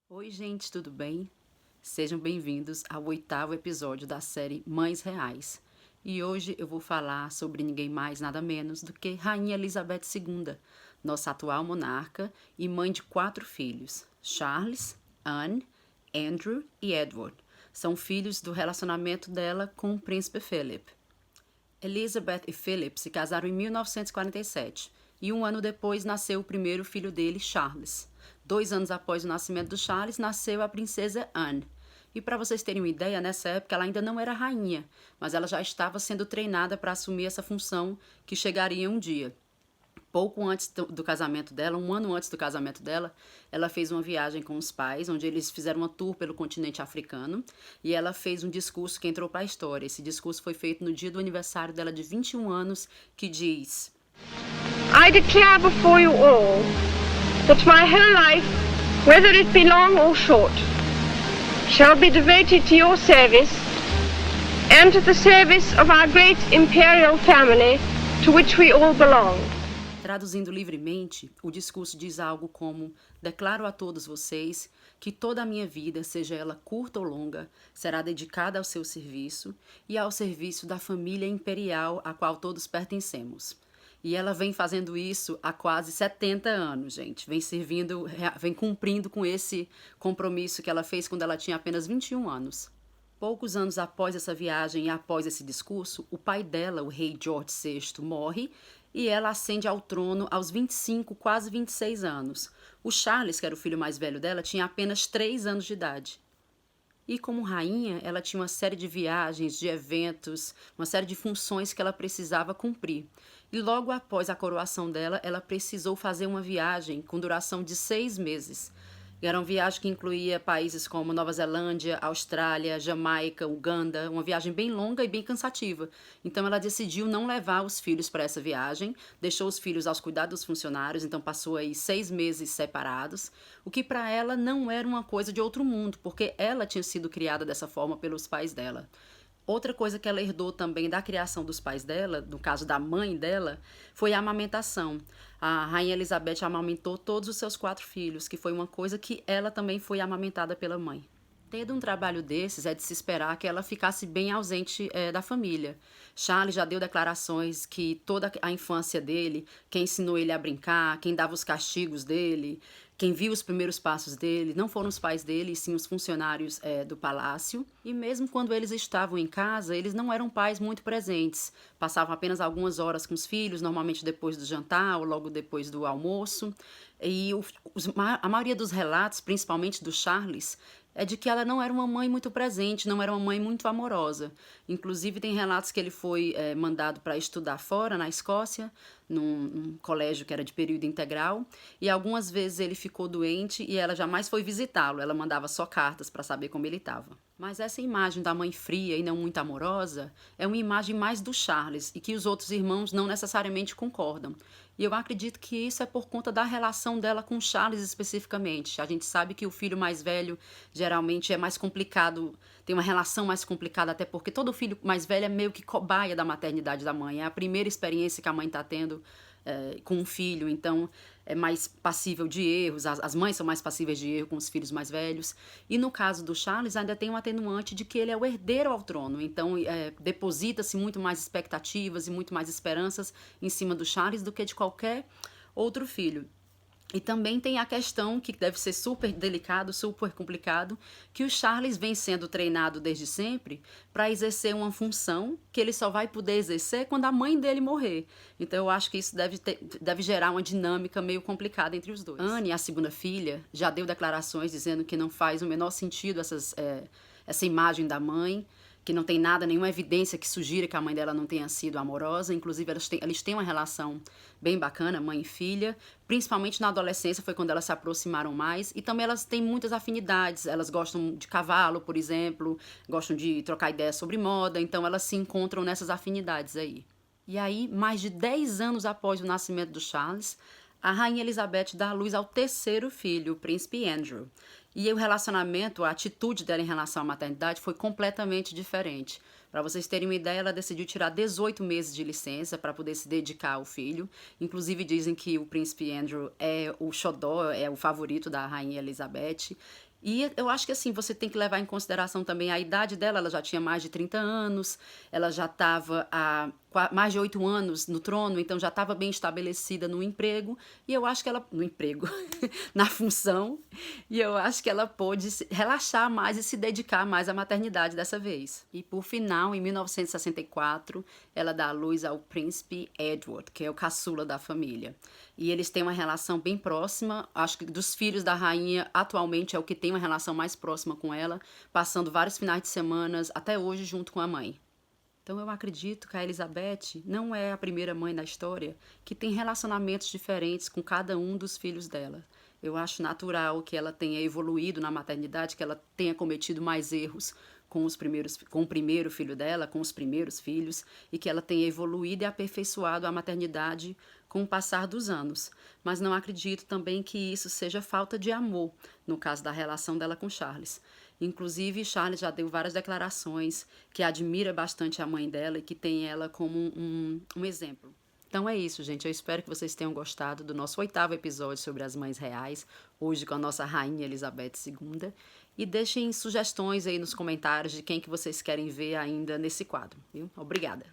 Oi, gente, tudo bem? Sejam bem-vindos ao 8º episódio da série Mães Reais. E hoje eu vou falar sobre ninguém mais, nada menos do que Rainha Elizabeth II, nossa atual monarca e mãe de 4 filhos: Charles, Anne, Andrew e Edward. São filhos do relacionamento dela com o príncipe Philip. Elizabeth e Philip se casaram em 1947 e um ano depois nasceu o primeiro filho dele, Charles. 2 anos após o nascimento do Charles, nasceu a princesa Anne. E para vocês terem uma ideia, nessa época ela ainda não era rainha, mas ela já estava sendo treinada para assumir essa função que chegaria um dia. Pouco antes do casamento dela, um ano antes do casamento dela, ela fez uma viagem com os pais, onde eles fizeram uma tour pelo continente africano, e ela fez um discurso que entrou para a história. Esse discurso foi feito no dia do aniversário dela de 21 anos, que diz: I declare before you all that my whole life, whether it be long or short, shall be devoted to your service and to the service of our great imperial family to which we all belong. Traduzindo livremente, o discurso diz algo como: declaro a todos vocês que toda a minha vida, seja ela curta ou longa, será dedicada ao seu serviço e ao serviço da família imperial a qual todos pertencemos. E ela vem fazendo isso há quase 70 anos, gente. Vem cumprindo com esse compromisso que ela fez quando ela tinha apenas 21 anos. Poucos anos após essa viagem e após esse discurso, o pai dela, o rei George VI, morre e ela ascende ao trono aos 25, quase 26 anos. O Charles, que era o filho mais velho dela, tinha apenas 3 anos de idade. E como rainha, ela tinha uma série de viagens, de eventos, uma série de funções que ela precisava cumprir. E logo após a coroação dela, ela precisou fazer uma viagem com duração de 6 meses. Era uma viagem que incluía países como Nova Zelândia, Austrália, Jamaica, Uganda, uma viagem bem longa e bem cansativa. Então ela decidiu não levar os filhos para essa viagem, deixou os filhos aos cuidados dos funcionários, então passou aí 6 meses separados, o que para ela não era uma coisa de outro mundo, porque ela tinha sido criada dessa forma pelos pais dela. Outra coisa que ela herdou também da criação dos pais dela, no caso da mãe dela, foi a amamentação. A Rainha Elizabeth amamentou todos os seus 4 filhos, que foi uma coisa que ela também foi amamentada pela mãe. Tendo um trabalho desses, é de se esperar que ela ficasse bem ausente da família. Charles já deu declarações que toda a infância dele, quem ensinou ele a brincar, quem dava os castigos dele, quem viu os primeiros passos dele, não foram os pais dele, e sim os funcionários do palácio. E mesmo quando eles estavam em casa, eles não eram pais muito presentes. Passavam apenas algumas horas com os filhos, normalmente depois do jantar ou logo depois do almoço. E a maioria dos relatos, principalmente do Charles, é de que ela não era uma mãe muito presente, não era uma mãe muito amorosa. Inclusive, tem relatos que ele foi mandado para estudar fora, na Escócia, num colégio que era de período integral, e algumas vezes ele ficou doente e ela jamais foi visitá-lo, ela mandava só cartas para saber como ele estava. Mas essa imagem da mãe fria e não muito amorosa é uma imagem mais do Charles e que os outros irmãos não necessariamente concordam. E eu acredito que isso é por conta da relação dela com Charles especificamente. A gente sabe que o filho mais velho geralmente é mais complicado, tem uma relação mais complicada, até porque todo filho mais velho é meio que cobaia da maternidade da mãe. É a primeira experiência que a mãe está tendo com um filho, então é mais passível de erros, as mães são mais passíveis de erro com os filhos mais velhos. E no caso do Charles ainda tem um atenuante de que ele é o herdeiro ao trono, então deposita-se muito mais expectativas e muito mais esperanças em cima do Charles do que de qualquer outro filho. E também tem a questão, que deve ser super delicado, super complicado, que o Charles vem sendo treinado desde sempre para exercer uma função que ele só vai poder exercer quando a mãe dele morrer. Então eu acho que isso deve gerar uma dinâmica meio complicada entre os dois. Anne, a segunda filha, já deu declarações dizendo que não faz o menor sentido essa imagem da mãe, que não tem nada, nenhuma evidência que sugira que a mãe dela não tenha sido amorosa. Inclusive, eles têm uma relação bem bacana, mãe e filha. Principalmente na adolescência, foi quando elas se aproximaram mais. E também elas têm muitas afinidades. Elas gostam de cavalo, por exemplo. Gostam de trocar ideias sobre moda. Então, elas se encontram nessas afinidades aí. E aí, mais de 10 anos após o nascimento do Charles, a Rainha Elizabeth dá à luz ao terceiro filho, o príncipe Andrew. E o relacionamento, a atitude dela em relação à maternidade foi completamente diferente. Para vocês terem uma ideia, ela decidiu tirar 18 meses de licença para poder se dedicar ao filho. Inclusive dizem que o príncipe Andrew é o xodó, é o favorito da Rainha Elizabeth. E eu acho que assim, você tem que levar em consideração também a idade dela, ela já tinha mais de 30 anos, ela já estava há mais de 8 anos no trono, então já estava bem estabelecida no emprego, e eu acho que ela, no emprego, na função, e eu acho que ela pôde relaxar mais e se dedicar mais à maternidade dessa vez. E por final, em 1964, ela dá à luz ao príncipe Edward, que é o caçula da família. E eles têm uma relação bem próxima, acho que dos filhos da rainha, atualmente é o que tem uma relação mais próxima com ela, passando vários finais de semana, até hoje, junto com a mãe. Então eu acredito que a Elizabeth não é a primeira mãe da história que tem relacionamentos diferentes com cada um dos filhos dela. Eu acho natural que ela tenha evoluído na maternidade, que ela tenha cometido mais erros com o primeiro filho dela, com os primeiros filhos, e que ela tenha evoluído e aperfeiçoado a maternidade com o passar dos anos. Mas não acredito também que isso seja falta de amor, no caso da relação dela com Charles. Inclusive, Charles já deu várias declarações que admira bastante a mãe dela e que tem ela como um exemplo. Então é isso, gente. Eu espero que vocês tenham gostado do nosso 8º episódio sobre as mães reais, hoje com a nossa rainha Elizabeth II. E deixem sugestões aí nos comentários de quem que vocês querem ver ainda nesse quadro, viu? Obrigada!